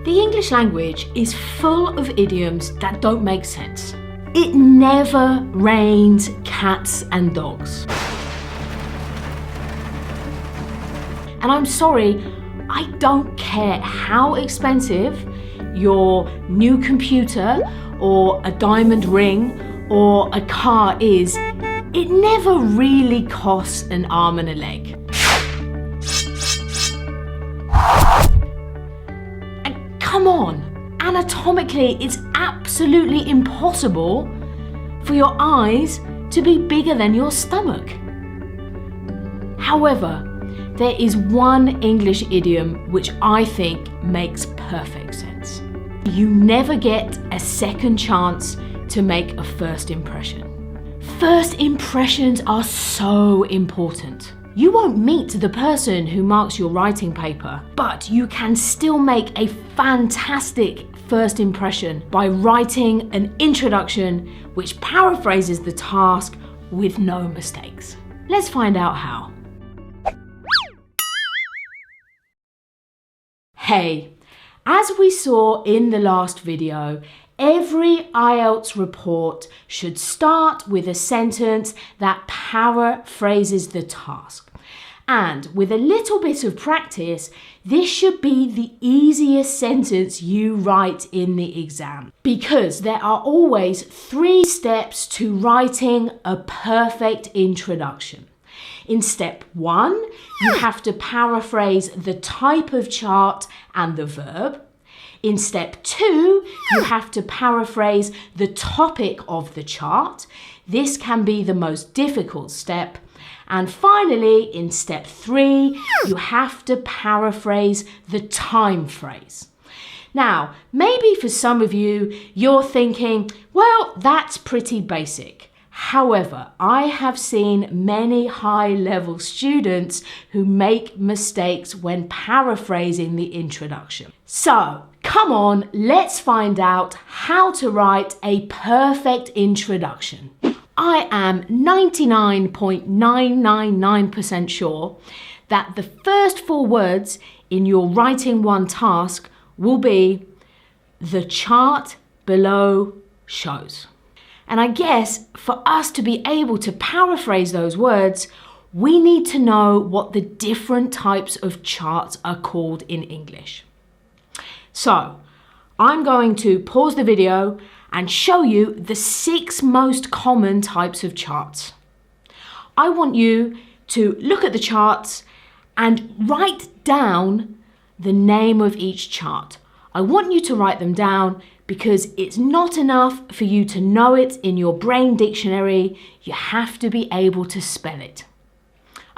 The English language is full of idioms that don't make sense. It never rains cats and dogs. And I'm sorry, I don't care how expensive your new computer or a diamond ring or a car is, it never really costs an arm and a leg. And come on, anatomically it's absolutely impossible for your eyes to be bigger than your stomach. However, there is one English idiom which I think makes perfect sense. You never get a second chance to make a first impression. First impressions are so important. You won't meet the person who marks your writing paper, but you can still make a fantastic first impression by writing an introduction which paraphrases the task with no mistakes. Let's find out how. Hey, as we saw in the last video, every IELTS report should start with a sentence that paraphrases the task. And with a little bit of practice, this should be the easiest sentence you write in the exam. Because there are always 3 steps to writing a perfect introduction. In step 1, you have to paraphrase the type of chart and the verb. In step 2, you have to paraphrase the topic of the chart. This can be the most difficult step. And finally, in step 3, you have to paraphrase the time phrase. Now, maybe for some of you, you're thinking, well, that's pretty basic. However, I have seen many high-level students who make mistakes when paraphrasing the introduction. So, come on, let's find out how to write a perfect introduction. I am 99.999% sure that the first 4 words in your writing one task will be the chart below shows. And I guess for us to be able to paraphrase those words, we need to know what the different types of charts are called in English. So, I'm going to pause the video and show you the 6 most common types of charts. I want you to look at the charts and write down the name of each chart. I want you to write them down because it's not enough for you to know it in your brain dictionary. You have to be able to spell it.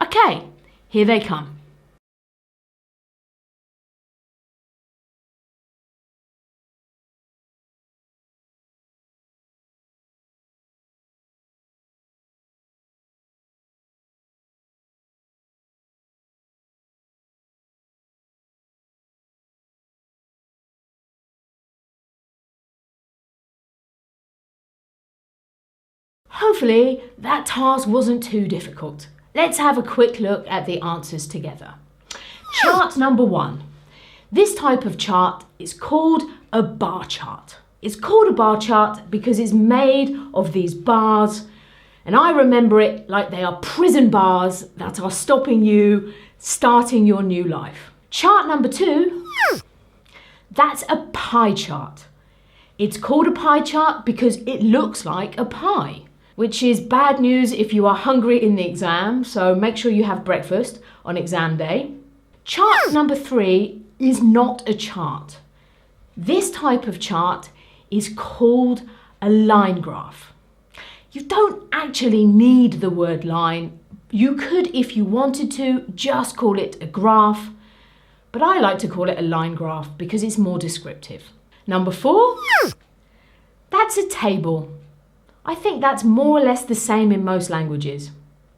Okay, here they come. Hopefully that task wasn't too difficult. Let's have a quick look at the answers together. Chart number 1. This type of chart is called a bar chart. It's called a bar chart because it's made of these bars, and I remember it like they are prison bars that are stopping you starting your new life. Chart number 2, that's a pie chart. It's called a pie chart because it looks like a pie, which is bad news if you are hungry in the exam, so make sure you have breakfast on exam day. Chart number 3 is not a chart. This type of chart is called a line graph. You don't actually need the word line. You could, if you wanted to, just call it a graph, but I like to call it a line graph because it's more descriptive. Number 4, that's a table. I think that's more or less the same in most languages.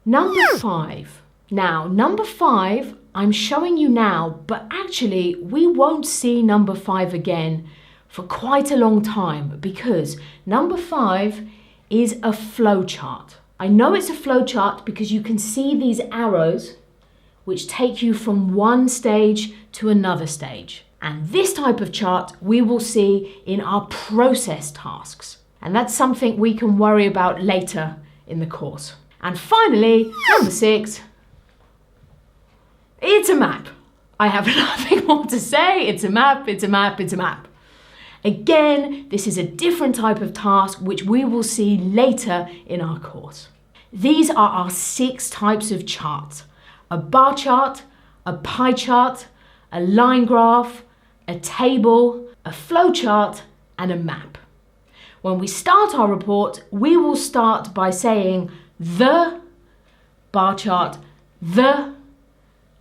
Number 5. Now, number 5, I'm showing you now, but actually we won't see number 5 again for quite a long time because number 5 is a flow chart. I know it's a flow chart because you can see these arrows which take you from one stage to another stage. And this type of chart we will see in our process tasks. And that's something we can worry about later in the course. And finally, number 6, it's a map. I have nothing more to say. It's a map, it's a map, it's a map. Again, this is a different type of task which we will see later in our course. These are our 6 types of charts: a bar chart, a pie chart, a line graph, a table, a flow chart, and a map. When we start our report, we will start by saying the bar chart, the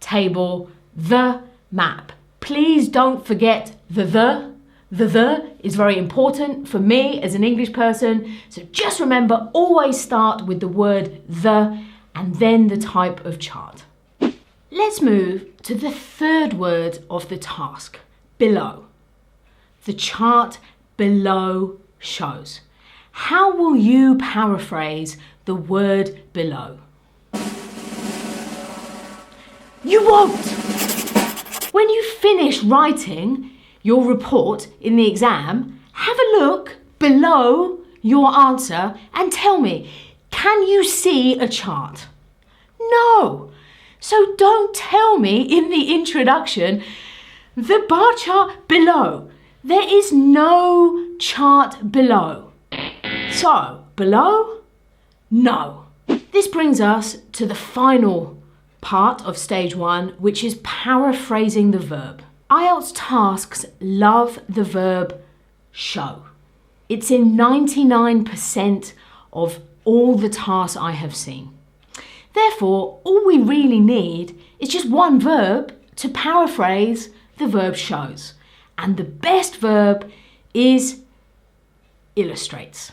table, the map. Please don't forget the. The is very important for me as an English person. So just remember, always start with the word the and then the type of chart. Let's move to the 3rd word of the task, below. The chart below shows. How will you paraphrase the word below? You won't! When you finish writing your report in the exam, have a look below your answer and tell me, can you see a chart? No! So don't tell me in the introduction, the bar chart below. There is no chart below. So, below? No. This brings us to the final part of stage 1, which is paraphrasing the verb. IELTS tasks love the verb show. It's in 99% of all the tasks I have seen. Therefore, all we really need is just one verb to paraphrase the verb shows. And the best verb is illustrates.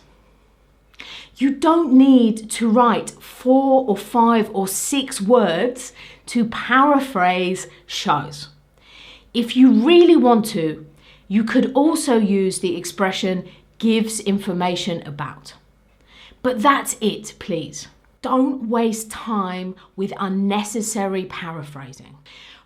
You don't need to write 4 or 5 or 6 words to paraphrase shows. If you really want to, you could also use the expression gives information about. But that's it, please. Don't waste time with unnecessary paraphrasing.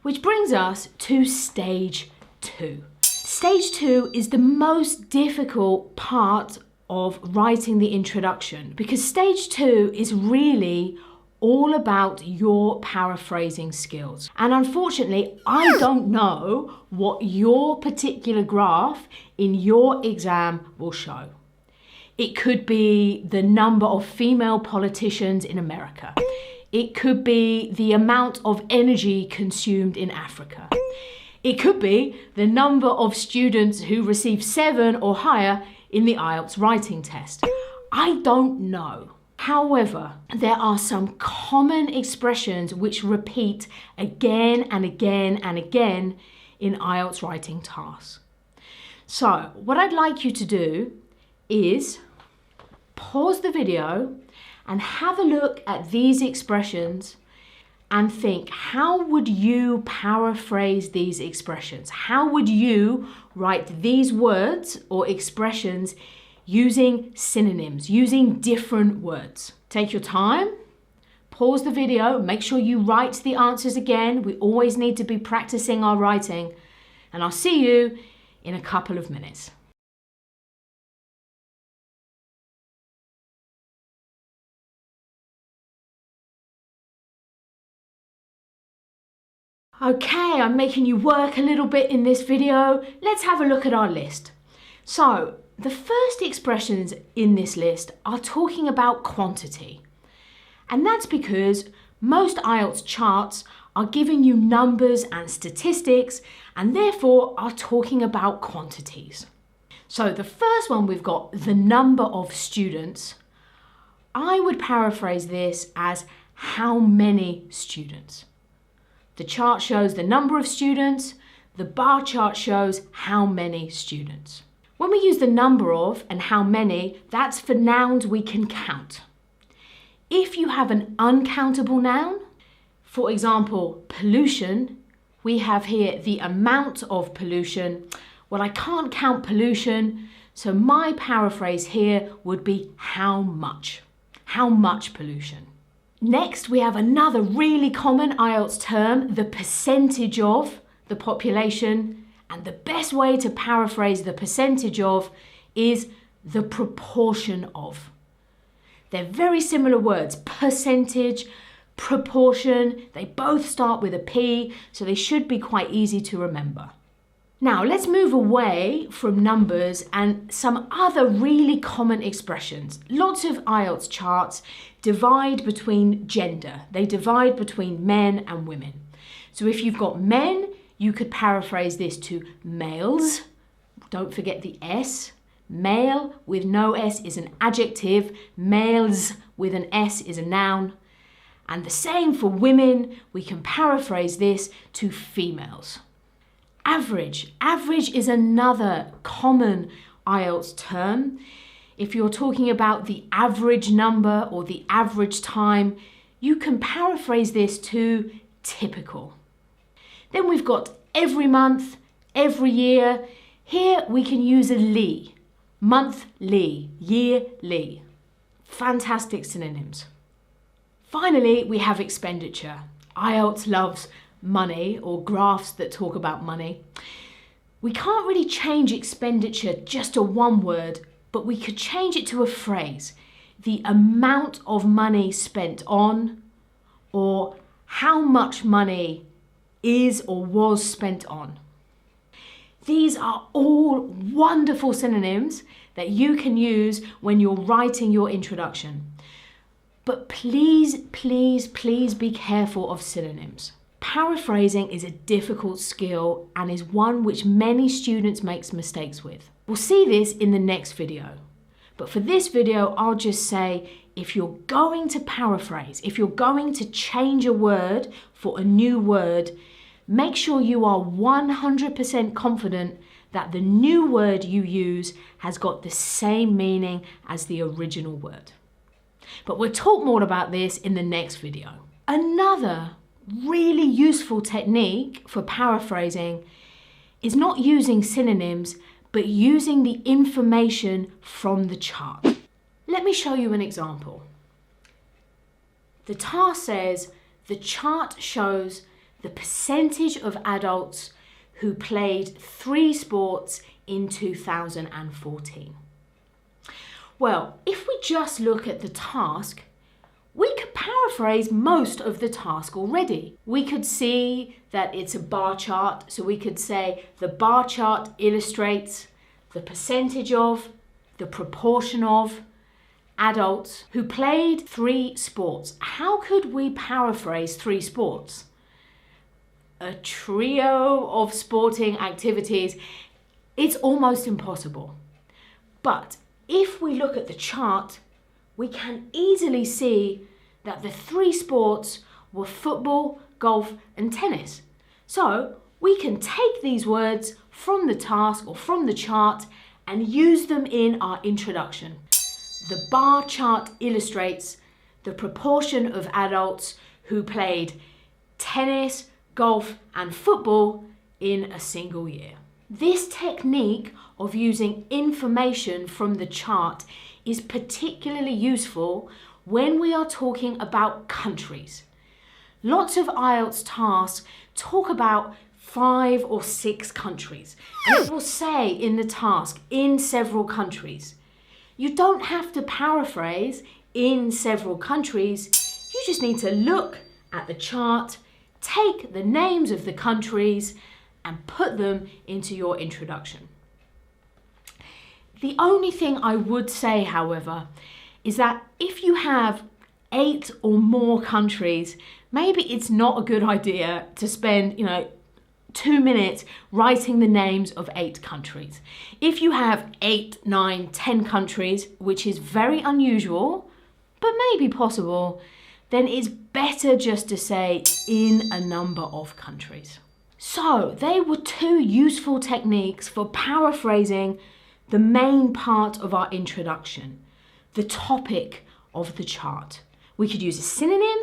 Which brings us to stage 2. Stage 2 is the most difficult part of writing the introduction because stage 2 is really all about your paraphrasing skills. And unfortunately, I don't know what your particular graph in your exam will show. It could be the number of female politicians in America. It could be the amount of energy consumed in Africa. It could be the number of students who receive 7 or higher in the IELTS writing test. I don't know. However, there are some common expressions which repeat again and again and again in IELTS writing tasks. So, what I'd like you to do is pause the video and have a look at these expressions and think, how would you paraphrase these expressions? How would you write these words or expressions using synonyms, using different words? Take your time, pause the video, make sure you write the answers again. We always need to be practicing our writing. And I'll see you in a couple of minutes. Okay, I'm making you work a little bit in this video. Let's have a look at our list. So, the first expressions in this list are talking about quantity. And that's because most IELTS charts are giving you numbers and statistics and therefore are talking about quantities. So the first one we've got the number of students. I would paraphrase this as how many students. The chart shows the number of students, the bar chart shows how many students. When we use the number of and how many, that's for nouns we can count. If you have an uncountable noun, for example, pollution, we have here the amount of pollution. Well, I can't count pollution, so my paraphrase here would be how much. How much pollution. Next, we have another really common IELTS term, the percentage of the population, And the best way to paraphrase the percentage of is the proportion of. They're very similar words, percentage, proportion. They both start with a P, so they should be quite easy to remember. Now let's move away from numbers and some other really common expressions. Lots of IELTS charts divide between gender. They divide between men and women. So if you've got men, you could paraphrase this to males. Don't forget the S. Male with no S is an adjective. Males with an S is a noun. And the same for women. We can paraphrase this to females. Average. Average is another common IELTS term. If you're talking about the average number or the average time, you can paraphrase this to typical. Then we've got every month, every year. Here we can use a ly, monthly, yearly. Fantastic synonyms. Finally, we have expenditure. IELTS loves money or graphs that talk about money. We can't really change expenditure just to one word, but we could change it to a phrase. The amount of money spent on, or how much money is or was spent on. These are all wonderful synonyms that you can use when you're writing your introduction. But please, please, please be careful of synonyms. Paraphrasing is a difficult skill and is one which many students make mistakes with. We'll see this in the next video. But for this video, I'll just say, if you're going to paraphrase, if you're going to change a word for a new word, make sure you are 100% confident that the new word you use has got the same meaning as the original word. But we'll talk more about this in the next video. Another really useful technique for paraphrasing is not using synonyms, but using the information from the chart. Let me show you an example. The task says the chart shows the percentage of adults who played 3 sports in 2014. Well, if we just look at the task, we could paraphrase most of the task already. We could see that it's a bar chart, so we could say the bar chart illustrates the percentage of, the proportion of adults who played 3 sports. How could we paraphrase 3 sports? A trio of sporting activities. It's almost impossible. But if we look at the chart, we can easily see that the 3 sports were football, golf, and tennis. So we can take these words from the task or from the chart and use them in our introduction. The bar chart illustrates the proportion of adults who played tennis, golf, and football in a single year. This technique of using information from the chart is particularly useful when we are talking about countries. Lots of IELTS tasks talk about 5 or 6 countries, and it will say in the task, in several countries. You don't have to paraphrase in several countries. You just need to look at the chart, take the names of the countries, and put them into your introduction. The only thing I would say, however, is that if you have 8 or more countries, maybe it's not a good idea to spend, 2 minutes writing the names of 8 countries. If you have 8, 9, 10 countries, which is very unusual, but maybe possible, then it's better just to say in a number of countries. So they were 2 useful techniques for paraphrasing the main part of our introduction, the topic of the chart. We could use a synonym,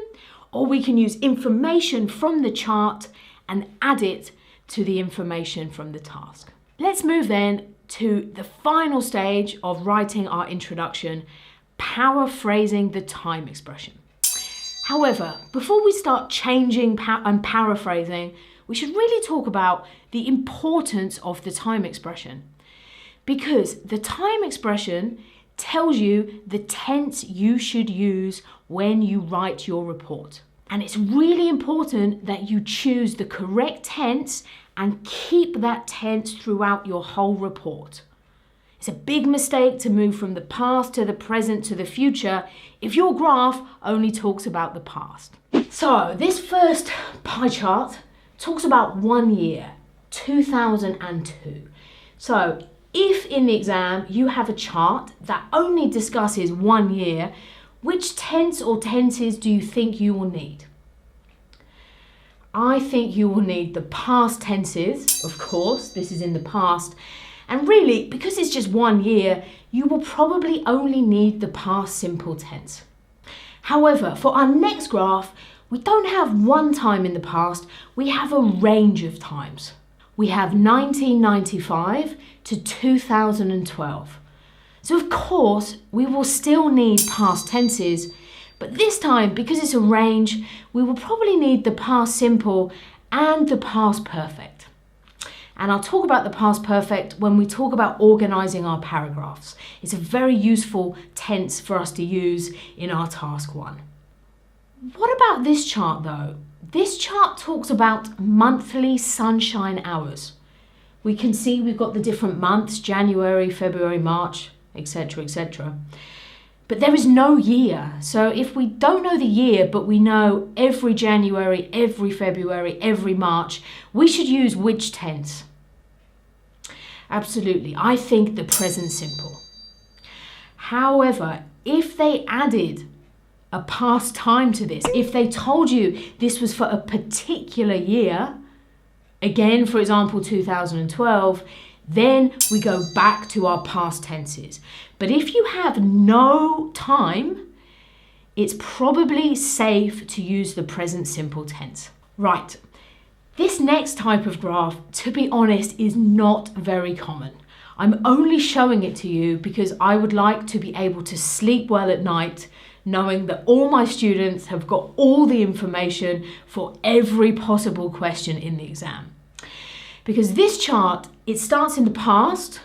or we can use information from the chart and add it to the information from the task. Let's move then to the final stage of writing our introduction, paraphrasing the time expression. However, before we start changing and paraphrasing, we should really talk about the importance of the time expression. Because the time expression tells you the tense you should use when you write your report. And it's really important that you choose the correct tense and keep that tense throughout your whole report. It's a big mistake to move from the past to the present to the future if your graph only talks about the past. So this first pie chart talks about 1 year, 2002. So if in the exam you have a chart that only discusses 1 year, which tense or tenses do you think you will need? I think you will need the past tenses, of course, this is in the past. And really, because it's just 1 year, you will probably only need the past simple tense. However, for our next graph, we don't have one time in the past, we have a range of times. We have 1995 to 2012. So of course, we will still need past tenses, but this time, because it's a range, we will probably need the past simple and the past perfect. And I'll talk about the past perfect when we talk about organising our paragraphs. It's a very useful tense for us to use in our task 1. What about this chart though? This chart talks about monthly sunshine hours. We can see we've got the different months, January, February, March, etc., etc. But there is no year. So if we don't know the year, but we know every January, every February, every March, we should use which tense? Absolutely, I think the present simple. However, if they added a past time to this, if they told you this was for a particular year, again, for example, 2012, then we go back to our past tenses. But if you have no time, it's probably safe to use the present simple tense. Right. This next type of graph, to be honest, is not very common. I'm only showing it to you because I would like to be able to sleep well at night, knowing that all my students have got all the information for every possible question in the exam. Because this chart, it starts in the past,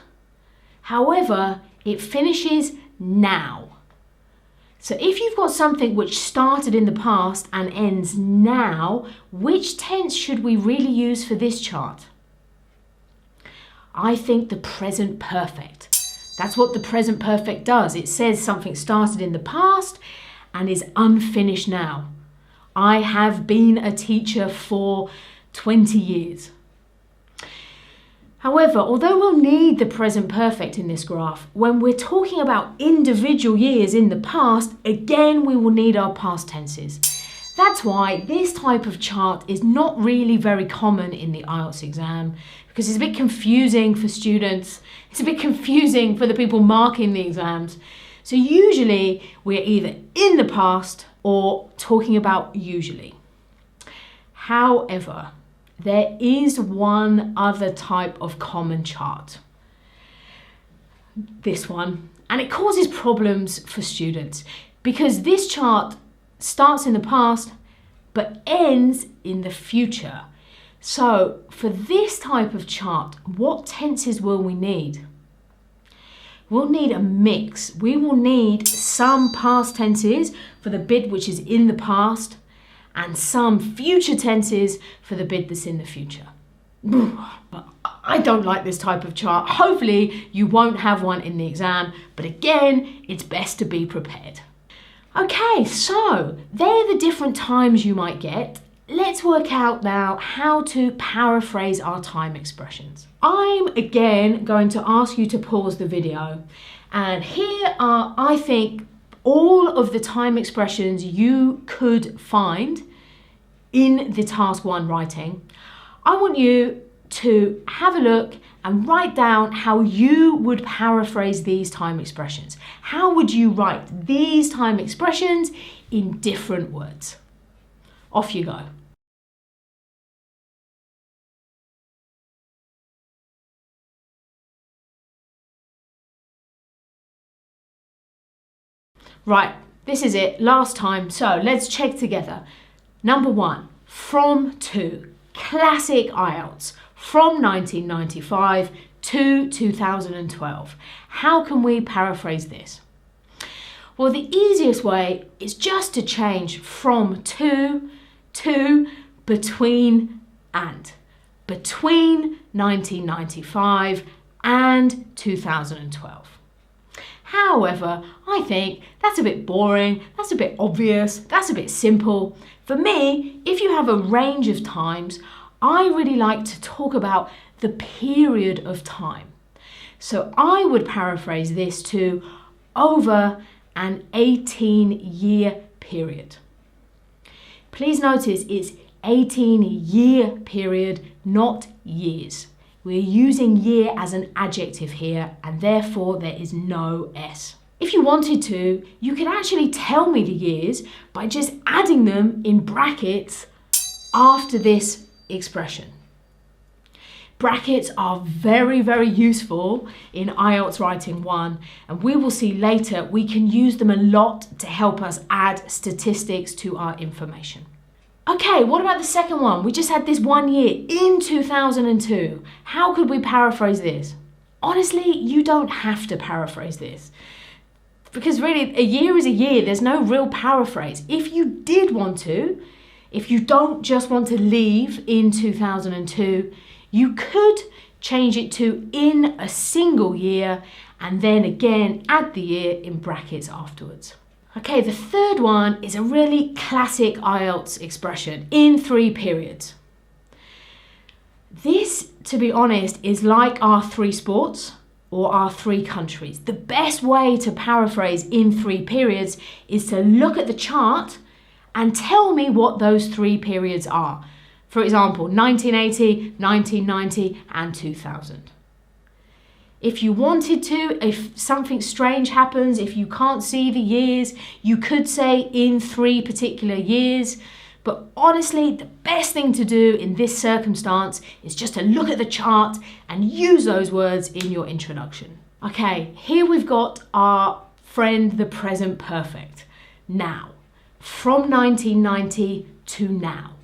however, it finishes now. So if you've got something which started in the past and ends now, which tense should we really use for this chart? I think the present perfect. That's what the present perfect does. It says something started in the past and is unfinished now. I have been a teacher for 20 years. However, although we'll need the present perfect in this graph, when we're talking about individual years in the past, again, we will need our past tenses. That's why this type of chart is not really very common in the IELTS exam, because it's a bit confusing for students. It's a bit confusing for the people marking the exams. So usually we're either in the past or talking about usually. However, there is one other type of common chart. This one. And it causes problems for students because this chart starts in the past but ends in the future. So for this type of chart, what tenses will we need? We'll need a mix. We will need some past tenses for the bit which is in the past and some future tenses for the bit that's in the future. I don't like this type of chart. Hopefully you won't have one in the exam, but again, it's best to be prepared. Okay, so they're the different times you might get. Let's work out now how to paraphrase our time expressions. I'm again going to ask you to pause the video, and here are, I think, all of the time expressions you could find in the task 1 writing. I want you to have a look and write down how you would paraphrase these time expressions. How would you write these time expressions in different words? Off you go. Right, this is it, last time. So let's check together. Number 1, from to. classic IELTS from 1995 to 2012. How can we paraphrase this? Well, the easiest way is just to change from to between and. Between 1995 and 2012. However, I think that's a bit boring, that's a bit obvious, that's a bit simple. For me, if you have a range of times, I really like to talk about the period of time. So I would paraphrase this to over an 18-year period. Please notice it's 18-year period, not years. We're using year as an adjective here, and therefore there is no S. If you wanted to, you could actually tell me the years by just adding them in brackets after this expression. Brackets are very, very useful in IELTS Writing 1, and we will see later we can use them a lot to help us add statistics to our information. Okay, what about the second one? We just had this 1 year in 2002. How could we paraphrase this? Honestly, you don't have to paraphrase this. Because really, a year is a year. There's no real paraphrase. If you did want to, if you don't just want to leave in 2002, you could change it to in a single year and then again add the year in brackets afterwards. Okay, the third one is a really classic IELTS expression, in 3 periods. This, to be honest, is like our 3 sports or our 3 countries. The best way to paraphrase in 3 periods is to look at the chart and tell me what those 3 periods are. For example, 1980, 1990 and 2000. If you wanted to, if something strange happens, if you can't see the years, you could say in 3 particular years. But honestly, the best thing to do in this circumstance is just to look at the chart and use those words in your introduction. Okay, here we've got our friend, the present perfect. Now, from 1990 to now.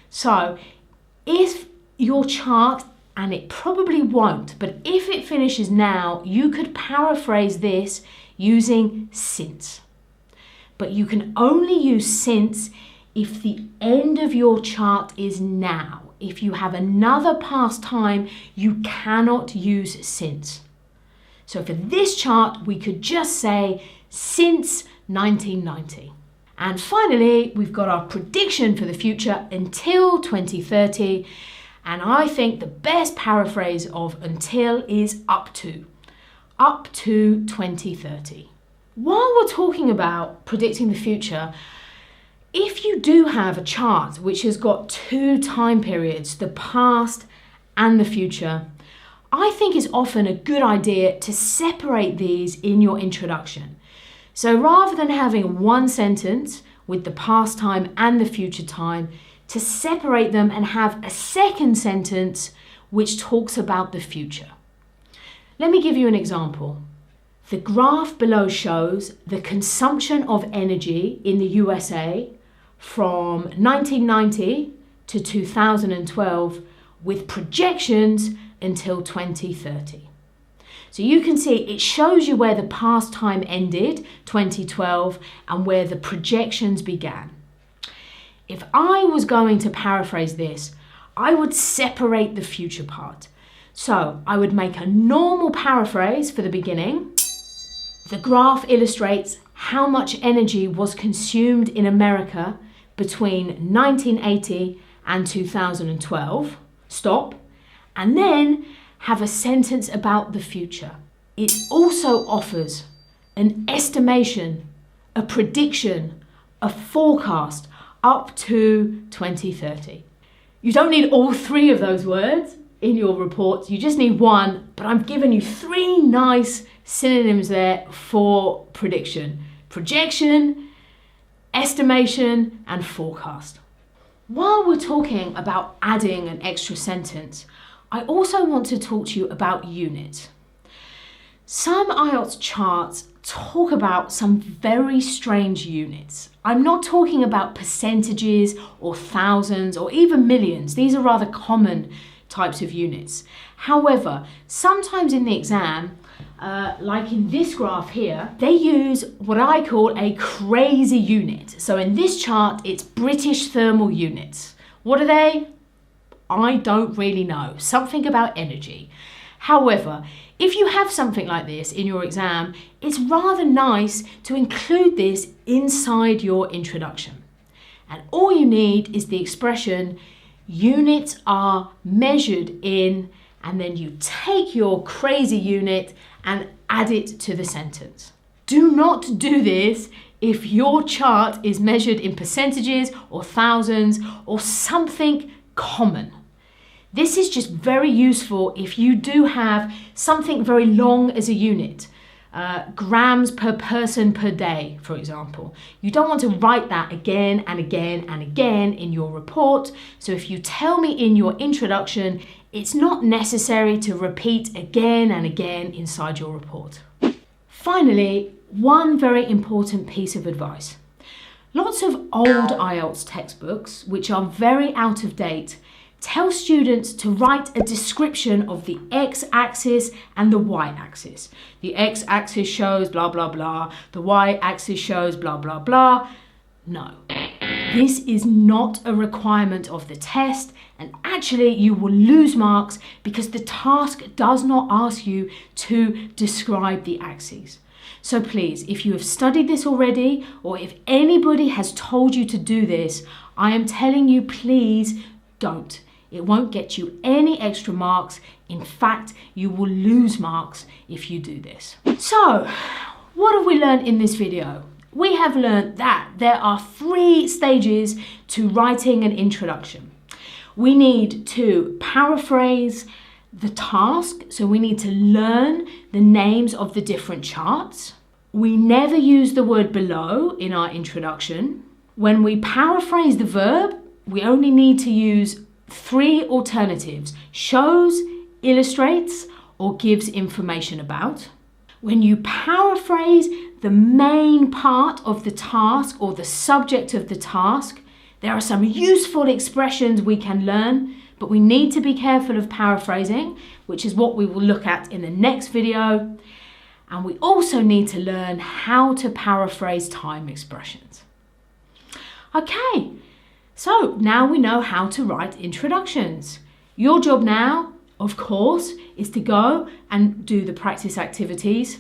So, if your chart, and it probably won't, but if it finishes now, you could paraphrase this using since. But you can only use since if the end of your chart is now. If you have another past time, you cannot use since. So for this chart, we could just say since 1990. And finally, we've got our prediction for the future until 2030. And I think the best paraphrase of until is up to 2030. While we're talking about predicting the future, if you do have a chart which has got 2 time periods, the past and the future, I think it's often a good idea to separate these in your introduction. So rather than having one sentence with the past time and the future time, to separate them and have a second sentence which talks about the future. Let me give you an example. The graph below shows the consumption of energy in the USA from 1990 to 2012 with projections until 2030. So you can see it shows you where the past time ended, 2012, and where the projections began. If I was going to paraphrase this, I would separate the future part. So I would make a normal paraphrase for the beginning. The graph illustrates how much energy was consumed in America between 1980 and 2012. Stop. And then have a sentence about the future. It also offers an estimation, a prediction, a forecast up to 2030. You don't need all 3 of those words in your report, you just need 1, but I'm giving you 3 nice synonyms there for prediction. Projection, estimation, and forecast. While we're talking about adding an extra sentence, I also want to talk to you about units. Some IELTS charts talk about some very strange units. I'm not talking about percentages or thousands or even millions. These are rather common types of units. However, sometimes in the exam, like in this graph here, they use what I call a crazy unit. So in this chart, it's British thermal units. What are they? I don't really know. Something about energy. However, if you have something like this in your exam, it's rather nice to include this inside your introduction. And all you need is the expression, units are measured in, and then you take your crazy unit and add it to the sentence. Do not do this if your chart is measured in percentages or thousands or something common. This is just very useful if you do have something very long as a unit, grams per person per day, for example. You don't want to write that again and again and again in your report. So if you tell me in your introduction, it's not necessary to repeat again and again inside your report. Finally, one very important piece of advice. Lots of old IELTS textbooks, which are very out of date, tell students to write a description of the x-axis and the y-axis. The x-axis shows blah, blah, blah. The y-axis shows blah, blah, blah. No, this is not a requirement of the test, and actually you will lose marks because the task does not ask you to describe the axes. So please, if you have studied this already, or if anybody has told you to do this, I am telling you, please don't. It won't get you any extra marks. In fact, you will lose marks if you do this. So, what have we learned in this video? We have learned that there are 3 stages to writing an introduction. We need to paraphrase the task, so we need to learn the names of the different charts. We never use the word below in our introduction. When we paraphrase the verb, we only need to use 3 alternatives: shows, illustrates, or gives information about. When you paraphrase the main part of the task or the subject of the task, there are some useful expressions we can learn, but we need to be careful of paraphrasing, which is what we will look at in the next video. And we also need to learn how to paraphrase time expressions. Okay. So now we know how to write introductions. Your job now, of course, is to go and do the practice activities.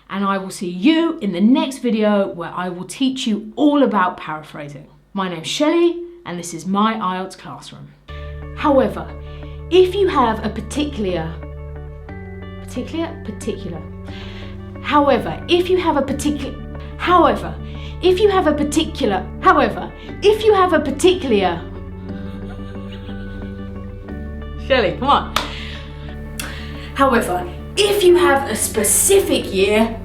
And I will see you in the next video where I will teach you all about paraphrasing. My name's Shelly and this is my IELTS classroom. However, if you have a particular Shelly, come on. However, if you have a specific year,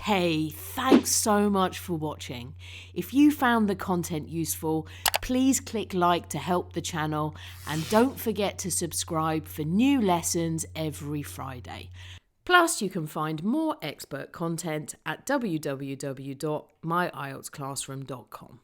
Hey, thanks so much for watching. If you found the content useful, please click like to help the channel and don't forget to subscribe for new lessons every Friday. Plus, you can find more expert content at www.myieltsclassroom.com.